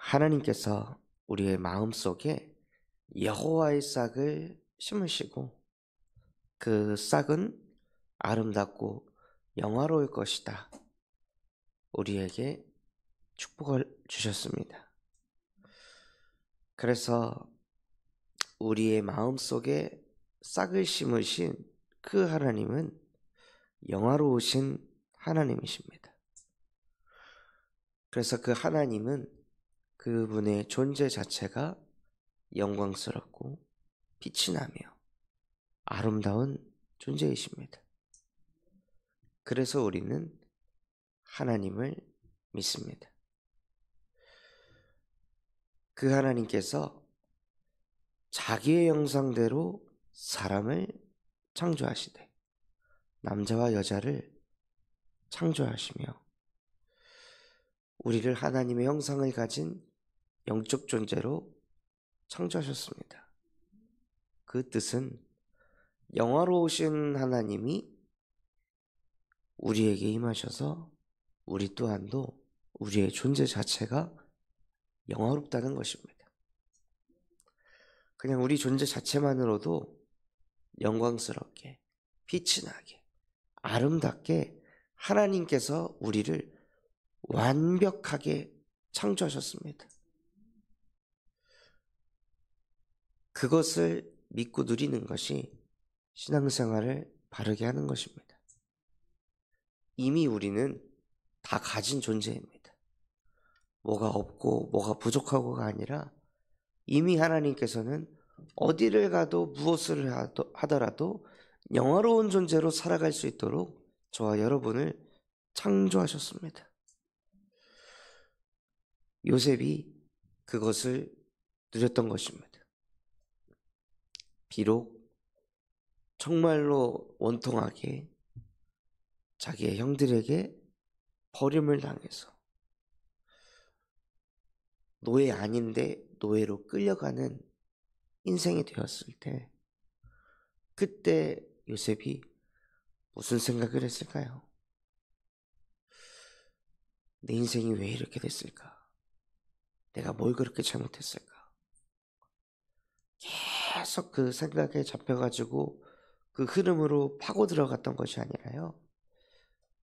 하나님께서 우리의 마음속에 여호와의 싹을 심으시고 그 싹은 아름답고 영화로울 것이다. 우리에게 축복을 주셨습니다. 그래서 우리의 마음속에 싹을 심으신 그 하나님은 영화로우신 하나님이십니다. 그래서 그 하나님은 그분의 존재 자체가 영광스럽고 빛이 나며 아름다운 존재이십니다. 그래서 우리는 하나님을 믿습니다. 그 하나님께서 자기의 형상대로 사람을 창조하시되 남자와 여자를 창조하시며 우리를 하나님의 형상을 가진 영적 존재로 창조하셨습니다. 그 뜻은 영화로우신 하나님이 우리에게 임하셔서 우리 또한도 우리의 존재 자체가 영화롭다는 것입니다. 그냥 우리 존재 자체만으로도 영광스럽게 빛이 나게 아름답게 하나님께서 우리를 완벽하게 창조하셨습니다. 그것을 믿고 누리는 것이 신앙생활을 바르게 하는 것입니다. 이미 우리는 다 가진 존재입니다. 뭐가 없고 뭐가 부족하고가 아니라 이미 하나님께서는 어디를 가도 무엇을 하더라도 영화로운 존재로 살아갈 수 있도록 저와 여러분을 창조하셨습니다. 요셉이 그것을 누렸던 것입니다. 비록 정말로 원통하게 자기의 형들에게 버림을 당해서 노예 아닌데 노예로 끌려가는 인생이 되었을 때 그때 요셉이 무슨 생각을 했을까요? 내 인생이 왜 이렇게 됐을까? 내가 뭘 그렇게 잘못했을까? 계속 그 생각에 잡혀가지고 그 흐름으로 파고 들어갔던 것이 아니라요.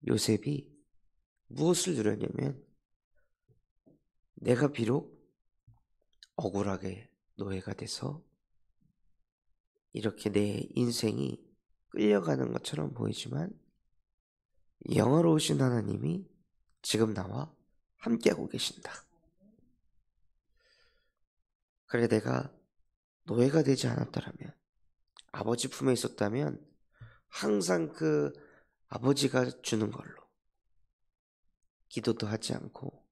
요셉이 무엇을 누렸냐면 내가 비록 억울하게 노예가 돼서 이렇게 내 인생이 끌려가는 것처럼 보이지만 영화로우신 하나님이 지금 나와 함께하고 계신다. 그래 내가 노예가 되지 않았더라면 아버지 품에 있었다면 항상 그 아버지가 주는 걸로 기도도 하지 않고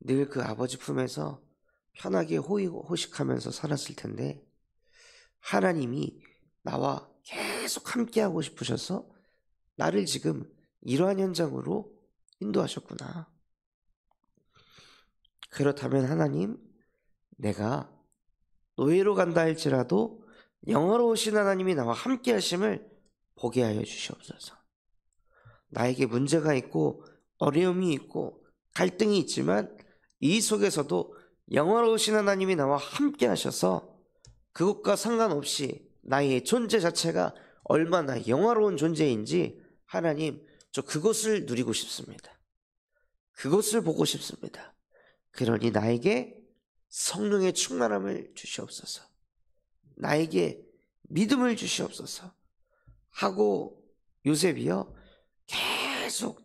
늘 그 아버지 품에서 편하게 호식하면서 살았을 텐데 하나님이 나와 계속 함께하고 싶으셔서 나를 지금 이러한 현장으로 인도하셨구나. 그렇다면 하나님, 내가 노예로 간다 할지라도 영화로우신 하나님이 나와 함께 하심을 보게 하여 주시옵소서. 나에게 문제가 있고 어려움이 있고 갈등이 있지만 이 속에서도 영화로우신 하나님이 나와 함께 하셔서 그것과 상관없이 나의 존재 자체가 얼마나 영화로운 존재인지 하나님, 저 그것을 누리고 싶습니다. 그것을 보고 싶습니다. 그러니 나에게 성령의 충만함을 주시옵소서. 나에게 믿음을 주시옵소서. 하고 요셉이요 계속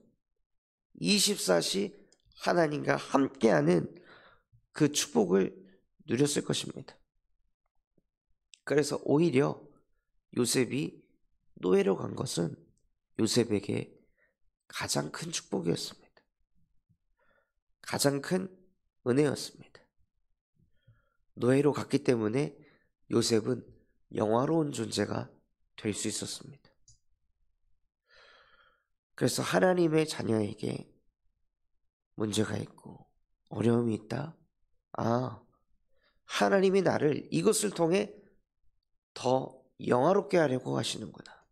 24시 하나님과 함께하는 그 축복을 누렸을 것입니다. 그래서 오히려 요셉이 노예로 간 것은 요셉에게 가장 큰 축복이었습니다. 가장 큰 은혜였습니다. 노예로 갔기 때문에 요셉은 영화로운 존재가 될 수 있었습니다. 그래서 하나님의 자녀에게 문제가 있고 어려움이 있다. 하나님이 나를 이것을 통해 더 영화롭게 하려고 하시는구나.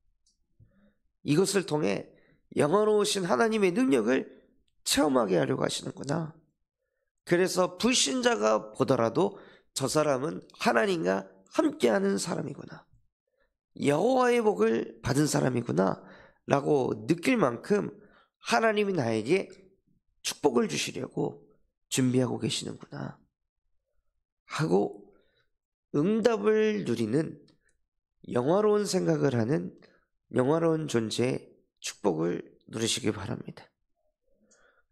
이것을 통해 영화로우신 하나님의 능력을 체험하게 하려고 하시는구나. 그래서 불신자가 보더라도 저 사람은 하나님과 함께하는 사람이구나, 여호와의 복을 받은 사람이구나 라고 느낄 만큼 하나님이 나에게 축복을 주시려고 준비하고 계시는구나 하고 응답을 누리는 영화로운 생각을 하는 영화로운 존재의 축복을 누리시기 바랍니다.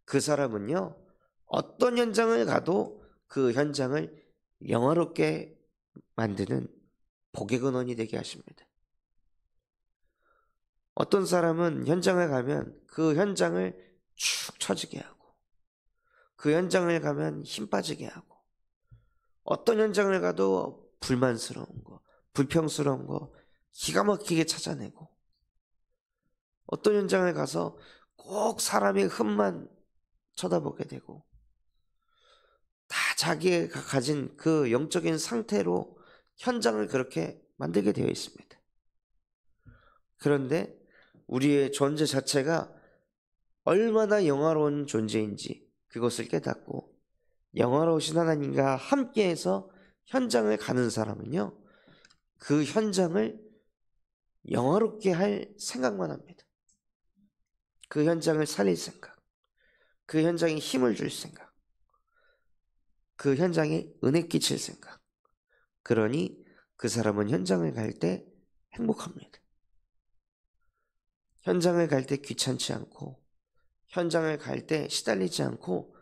그 사람은요, 어떤 현장을 가도 그 현장을 영화롭게 만드는 복의 근원이 되게 하십니다. 어떤 사람은 현장을 가면 그 현장을 축 처지게 하고, 그 현장을 가면 힘 빠지게 하고, 어떤 현장을 가도 불만스러운 거, 불평스러운 거 기가 막히게 찾아내고, 어떤 현장을 가서 꼭 사람의 흠만 쳐다보게 되고, 다 자기가 가진 그 영적인 상태로 현장을 그렇게 만들게 되어 있습니다. 그런데 우리의 존재 자체가 얼마나 영화로운 존재인지 그것을 깨닫고 영화로우신 하나님과 함께해서 현장을 가는 사람은요, 그 현장을 영화롭게 할 생각만 합니다. 그 현장을 살릴 생각, 그 현장에 힘을 줄 생각, 그 현장에 은혜 끼칠 생각. 그러니 그 사람은 현장을 갈 때 행복합니다. 현장을 갈 때 귀찮지 않고, 현장을 갈 때 시달리지 않고,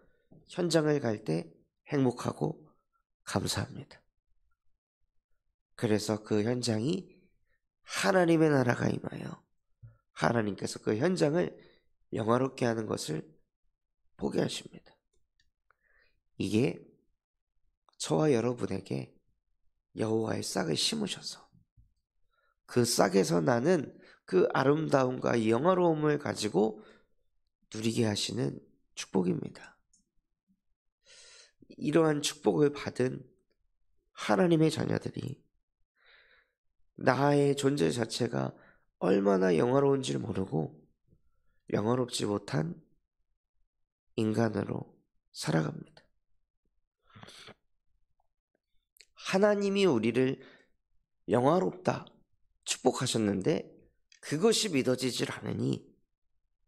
현장을 갈 때 행복하고 감사합니다. 그래서 그 현장이 하나님의 나라가 임하여 하나님께서 그 현장을 영화롭게 하는 것을 보게 하십니다. 이게 저와 여러분에게 여호와의 싹을 심으셔서 그 싹에서 나는 그 아름다움과 영화로움을 가지고 누리게 하시는 축복입니다. 이러한 축복을 받은 하나님의 자녀들이 나의 존재 자체가 얼마나 영화로운지를 모르고 영화롭지 못한 인간으로 살아갑니다. 하나님이 우리를 영화롭다 축복하셨는데 그것이 믿어지질 않으니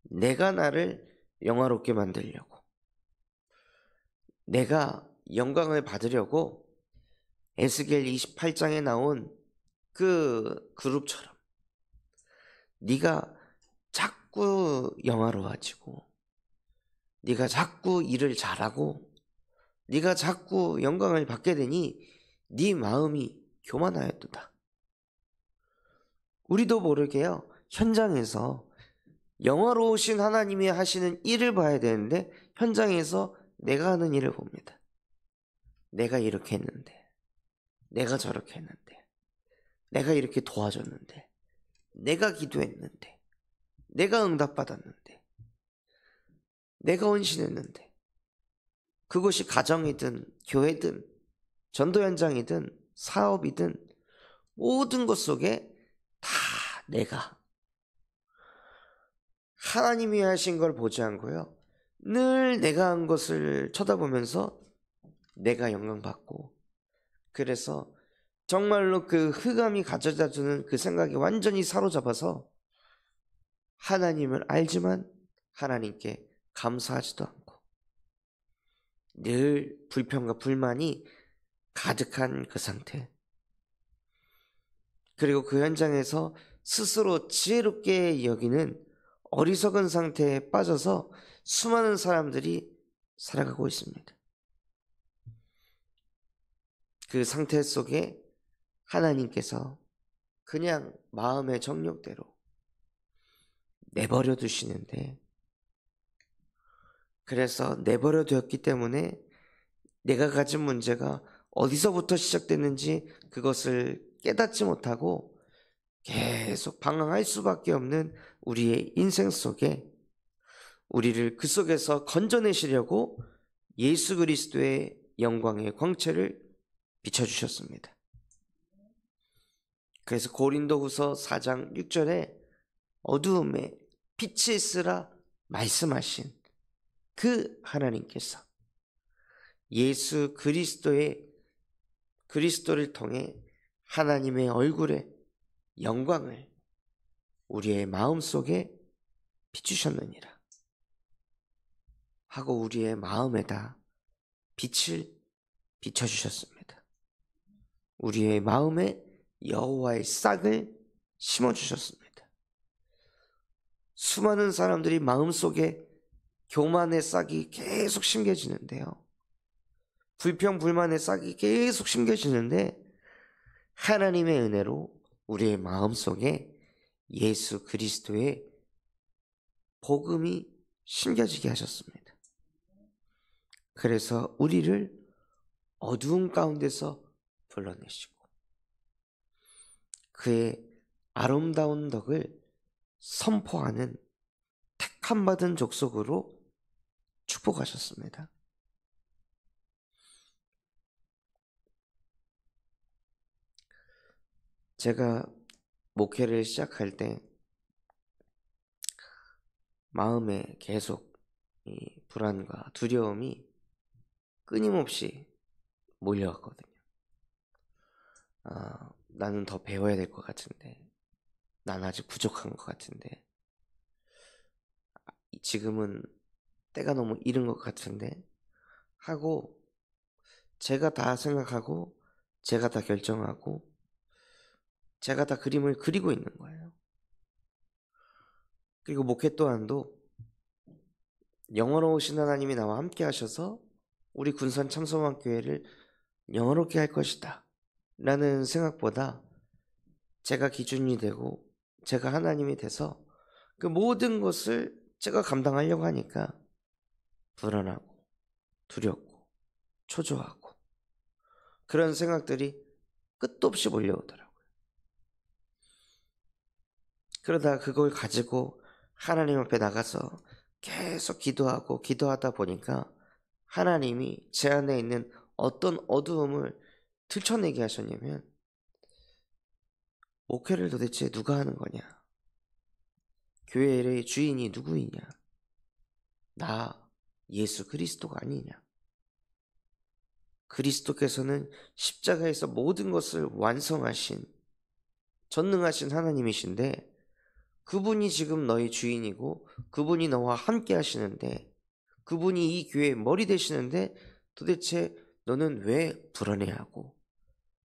내가 나를 영화롭게 만들려고, 내가 영광을 받으려고 에스겔 28장에 나온 그 그룹처럼 네가 자꾸 영화로워지고, 네가 자꾸 일을 잘하고, 네가 자꾸 영광을 받게 되니 네 마음이 교만하였도다. 우리도 모르게요, 현장에서 영화로우신 하나님이 하시는 일을 봐야 되는데 현장에서 내가 하는 일을 봅니다. 내가 이렇게 했는데, 내가 저렇게 했는데, 내가 이렇게 도와줬는데, 내가 기도했는데, 내가 응답받았는데, 내가 헌신했는데, 그것이 가정이든 교회든 전도 현장이든 사업이든 모든 것 속에 다 내가, 하나님이 하신 걸 보지 않고요, 늘 내가 한 것을 쳐다보면서 내가 영광받고, 그래서 정말로 그 흑암이 가져다주는 그 생각이 완전히 사로잡아서 하나님을 알지만 하나님께 감사하지도 않고 늘 불평과 불만이 가득한 그 상태, 그리고 그 현장에서 스스로 지혜롭게 여기는 어리석은 상태에 빠져서 수많은 사람들이 살아가고 있습니다. 그 상태 속에 하나님께서 그냥 마음의 정욕대로 내버려 두시는데, 그래서 내버려 두었기 때문에 내가 가진 문제가 어디서부터 시작됐는지 그것을 깨닫지 못하고 계속 방황할 수밖에 없는 우리의 인생 속에 우리를 그 속에서 건져내시려고 예수 그리스도의 영광의 광채를 비춰주셨습니다. 그래서 고린도후서 4장 6절에 어두움에 빛이 있으라 말씀하신 그 하나님께서 예수 그리스도를 통해 하나님의 얼굴의 영광을 우리의 마음속에 비추셨느니라 하고 우리의 마음에다 빛을 비춰주셨습니다. 우리의 마음에 여호와의 싹을 심어주셨습니다. 수많은 사람들이 마음속에 교만의 싹이 계속 심겨지는데요. 불평, 불만의 싹이 계속 심겨지는데 하나님의 은혜로 우리의 마음속에 예수 그리스도의 복음이 심겨지게 하셨습니다. 그래서 우리를 어두운 가운데서 불러내시고 그의 아름다운 덕을 선포하는 택함받은 족속으로 축복하셨습니다. 제가 목회를 시작할 때 마음에 계속 이 불안과 두려움이 끊임없이 몰려왔거든요. 나는 더 배워야 될 것 같은데, 난 아직 부족한 것 같은데, 지금은 때가 너무 이른 것 같은데 하고 제가 다 생각하고 제가 다 결정하고 제가 다 그림을 그리고 있는 거예요. 그리고 목회 또한도 영원하신 하나님이 나와 함께 하셔서 우리 군산 참소망교회를 영원롭게 할 것이다 라는 생각보다 제가 기준이 되고 제가 하나님이 돼서 그 모든 것을 제가 감당하려고 하니까 불안하고 두렵고 초조하고 그런 생각들이 끝도 없이 몰려오더라고요. 그러다 그걸 가지고 하나님 앞에 나가서 계속 기도하다 보니까 하나님이 제 안에 있는 어떤 어두움을 들춰내게 하셨냐면 목회를 도대체 누가 하는 거냐? 교회의 주인이 누구이냐? 나 예수 그리스도가 아니냐? 그리스도께서는 십자가에서 모든 것을 완성하신 전능하신 하나님이신데 그분이 지금 너의 주인이고 그분이 너와 함께 하시는데 그분이 이 교회의 머리 되시는데 도대체 너는 왜 불안해하고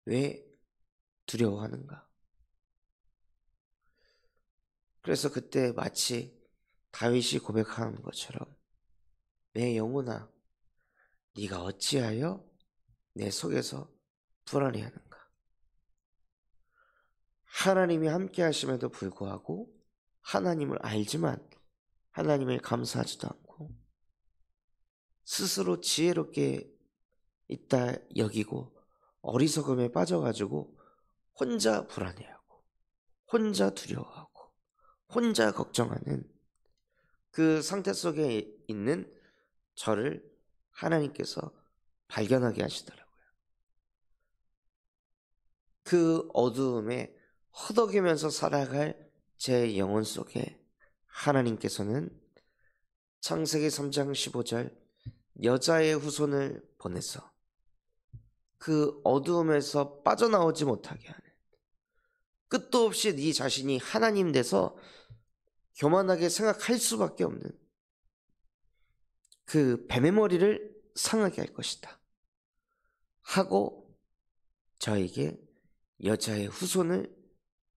왜 두려워하는가? 그래서 그때 마치 다윗이 고백하는 것처럼 내 영혼아 네가 어찌하여 내 속에서 불안해하는가? 하나님이 함께 하심에도 불구하고 하나님을 알지만 하나님을 감사하지도 않고 스스로 지혜롭게 있다 여기고 어리석음에 빠져가지고 혼자 불안해하고 혼자 두려워하고 혼자 걱정하는 그 상태 속에 있는 저를 하나님께서 발견하게 하시더라고요. 그 어두움에 허덕이면서 살아갈 제 영혼 속에 하나님께서는 창세기 3장 15절 여자의 후손을 보내서 그 어두움에서 빠져나오지 못하게 하는 끝도 없이 네 자신이 하나님 돼서 교만하게 생각할 수밖에 없는 그 뱀의 머리를 상하게 할 것이다 하고 저에게 여자의 후손을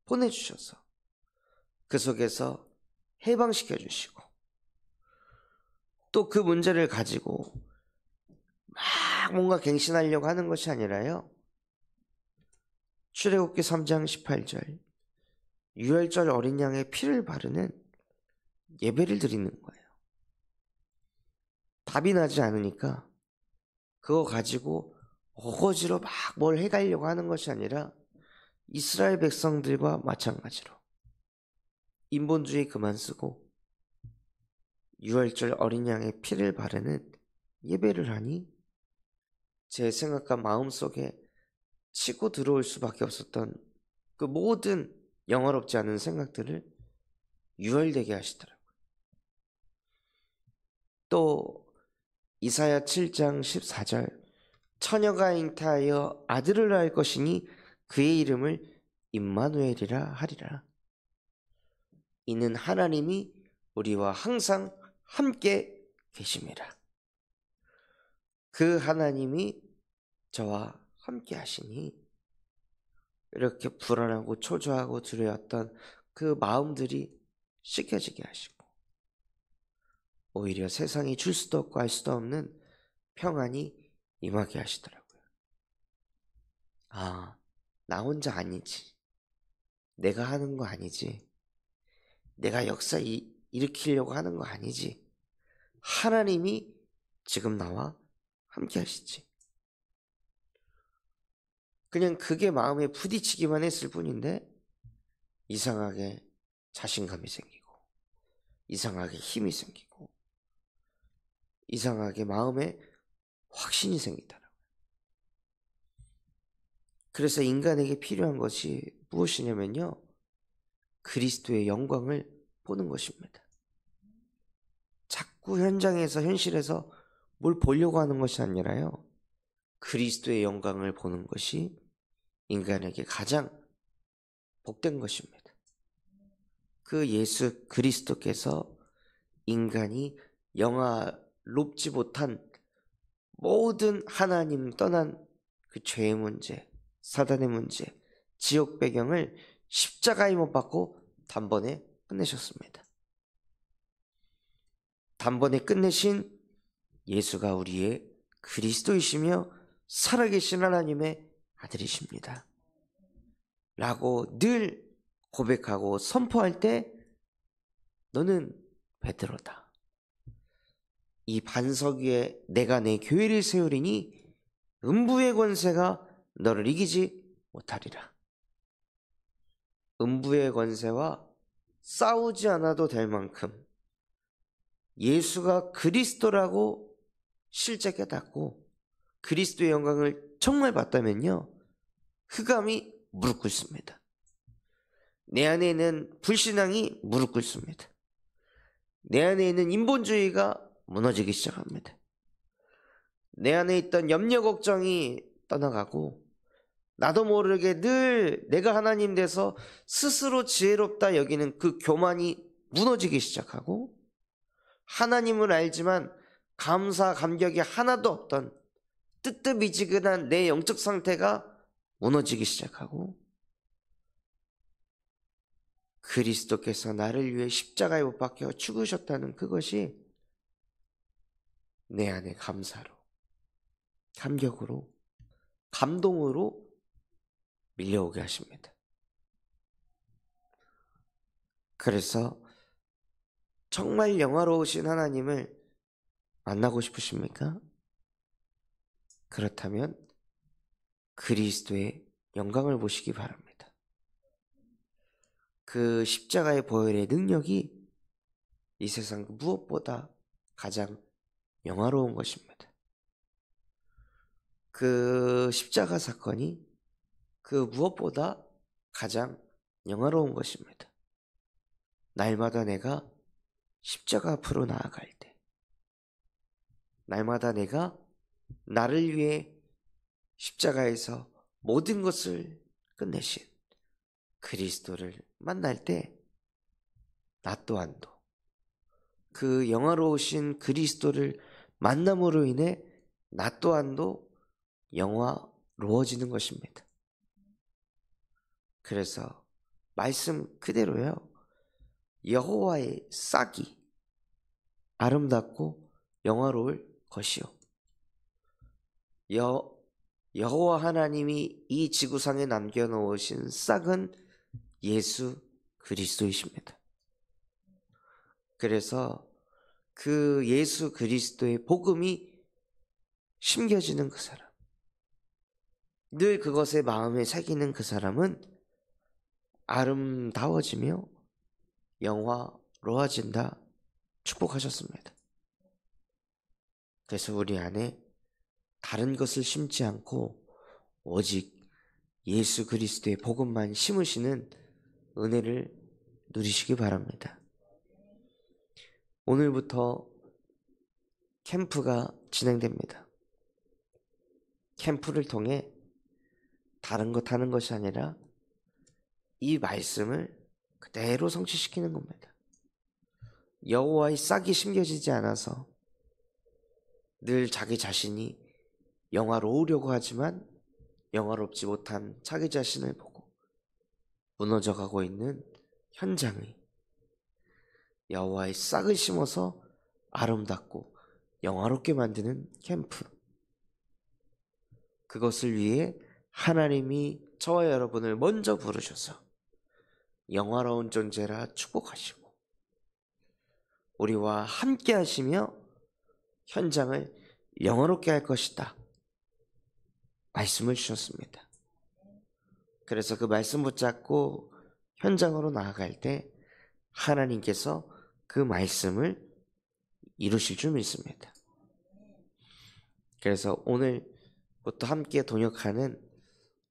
보내주셔서 그 속에서 해방시켜 주시고 또 그 문제를 가지고 막 뭔가 갱신하려고 하는 것이 아니라요. 출애굽기 3장 18절 유월절 어린 양의 피를 바르는 예배를 드리는 거예요. 답이 나지 않으니까 그거 가지고 어거지로 막 뭘 해가려고 하는 것이 아니라 이스라엘 백성들과 마찬가지로 인본주의 그만 쓰고 유월절 어린 양의 피를 바르는 예배를 하니 제 생각과 마음속에 치고 들어올 수밖에 없었던 그 모든 영화롭지 않은 생각들을 유월되게 하시더라고요. 또 이사야 7장 14절 처녀가 잉태하여 아들을 낳을 것이니 그의 이름을 임마누엘이라 하리라. 이는 하나님이 우리와 항상 함께 계심이라. 그 하나님이 저와 함께 하시니 이렇게 불안하고 초조하고 두려웠던 그 마음들이 씻겨지게 하시고 오히려 세상이 줄 수도 없고 알 수도 없는 평안이 임하게 하시더라고요. 아, 나 혼자 아니지. 내가 하는 거 아니지. 내가 역사 일으키려고 하는 거 아니지. 하나님이 지금 나와 함께 하시지. 그냥 그게 마음에 부딪히기만 했을 뿐인데 이상하게 자신감이 생기고 이상하게 힘이 생기고 이상하게 마음에 확신이 생기더라고요. 그래서 인간에게 필요한 것이 무엇이냐면요, 그리스도의 영광을 보는 것입니다. 자꾸 현장에서 현실에서 뭘 보려고 하는 것이 아니라요, 그리스도의 영광을 보는 것이 인간에게 가장 복된 것입니다. 그 예수 그리스도께서 인간이 영화롭지 못한 모든 하나님 떠난 그 죄의 문제, 사단의 문제, 지옥 배경을 십자가에 못 박고 단번에 끝내셨습니다. 단번에 끝내신 예수가 우리의 그리스도이시며 살아계신 하나님의 아들이십니다. 라고 늘 고백하고 선포할 때 너는 베드로다. 이 반석 위에 내가 내 교회를 세우리니 음부의 권세가 너를 이기지 못하리라. 음부의 권세와 싸우지 않아도 될 만큼 예수가 그리스도라고 실제 깨닫고 그리스도의 영광을 정말 봤다면요, 흑암이 무릎 꿇습니다. 내 안에 있는 불신앙이 무릎 꿇습니다. 내 안에 있는 인본주의가 무너지기 시작합니다. 내 안에 있던 염려 걱정이 떠나가고 나도 모르게 늘 내가 하나님 돼서 스스로 지혜롭다 여기는 그 교만이 무너지기 시작하고 하나님을 알지만 감사 감격이 하나도 없던 뜨뜻미지근한 내 영적 상태가 무너지기 시작하고 그리스도께서 나를 위해 십자가에 못 박혀 죽으셨다는 그것이 내 안에 감사로, 감격으로, 감동으로 밀려오게 하십니다. 그래서 정말 영화로우신 하나님을 만나고 싶으십니까? 그렇다면 그리스도의 영광을 보시기 바랍니다. 그 십자가의 보혈의 능력이 이 세상 무엇보다 가장 영화로운 것입니다. 그 십자가 사건이 그 무엇보다 가장 영화로운 것입니다. 날마다 내가 십자가 앞으로 나아갈 때, 날마다 내가 나를 위해 십자가에서 모든 것을 끝내신 그리스도를 만날 때, 나 또한도 그 영화로우신 그리스도를 만남으로 인해 나 또한도 영화로워지는 것입니다. 그래서 말씀 그대로요, 여호와의 싹이 아름답고 영화로울 것이요, 여호와 하나님이 이 지구상에 남겨놓으신 싹은 예수 그리스도이십니다. 그래서 그 예수 그리스도의 복음이 심겨지는 그 사람, 늘 그것에 마음에 새기는 그 사람은 아름다워지며 영화로워진다 축복하셨습니다. 그래서 우리 안에 다른 것을 심지 않고 오직 예수 그리스도의 복음만 심으시는 은혜를 누리시기 바랍니다. 오늘부터 캠프가 진행됩니다. 캠프를 통해 다른 것 하는 것이 아니라 이 말씀을 그대로 성취시키는 겁니다. 여호와의 싹이 심겨지지 않아서 늘 자기 자신이 영화로우려고 하지만 영화롭지 못한 자기 자신을 보고 무너져가고 있는 현장의 여호와의 싹을 심어서 아름답고 영화롭게 만드는 캠프, 그것을 위해 하나님이 저와 여러분을 먼저 부르셔서 영화로운 존재라 축복하시고 우리와 함께 하시며 현장을 영화롭게 할 것이다 말씀을 주셨습니다. 그래서 그 말씀 붙잡고 현장으로 나아갈 때 하나님께서 그 말씀을 이루실 줄 믿습니다. 그래서 오늘부터 함께 동역하는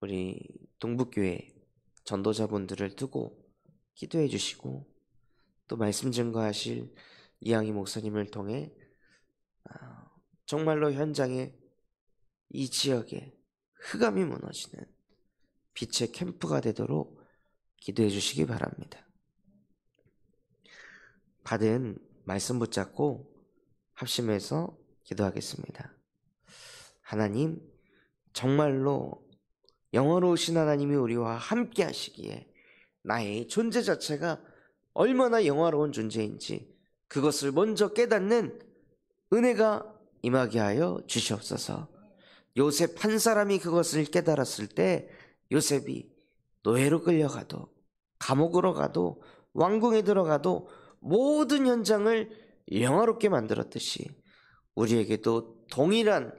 우리 동북교회 전도자분들을 두고 기도해 주시고 또 말씀 증거하실 이양희 목사님을 통해 정말로 현장에 이 지역에 흑암이 무너지는 빛의 캠프가 되도록 기도해 주시기 바랍니다. 받은 말씀 붙잡고 합심해서 기도하겠습니다. 하나님, 정말로 영화로우신 하나님이 우리와 함께 하시기에 나의 존재 자체가 얼마나 영화로운 존재인지 그것을 먼저 깨닫는 은혜가 임하게 하여 주시옵소서. 요셉 한 사람이 그것을 깨달았을 때 요셉이 노예로 끌려가도 감옥으로 가도 왕궁에 들어가도 모든 현장을 영화롭게 만들었듯이 우리에게도 동일한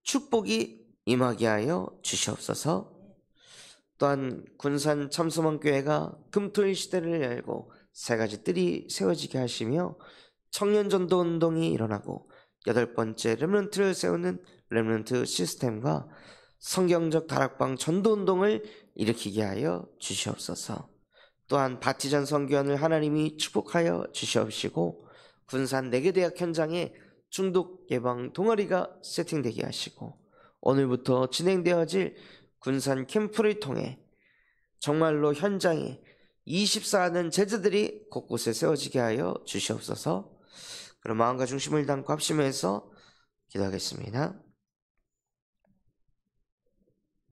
축복이 임하게 하여 주시옵소서. 또한 군산 참소망교회가 금토일 시대를 열고 세 가지 뜰이 세워지게 하시며 청년 전도 운동이 일어나고 8번째 렘넌트를 세우는 렘넌트 시스템과 성경적 다락방 전도 운동을 일으키게 하여 주시옵소서. 또한 바티전 선교원을 하나님이 축복하여 주시옵시고 군산 내교대학 현장에 중독 예방 동아리가 세팅되게 하시고 오늘부터 진행되어질 군산 캠프를 통해 정말로 현장에 24하는 제자들이 곳곳에 세워지게 하여 주시옵소서. 그럼 마음과 중심을 담고 합심해서 기도하겠습니다.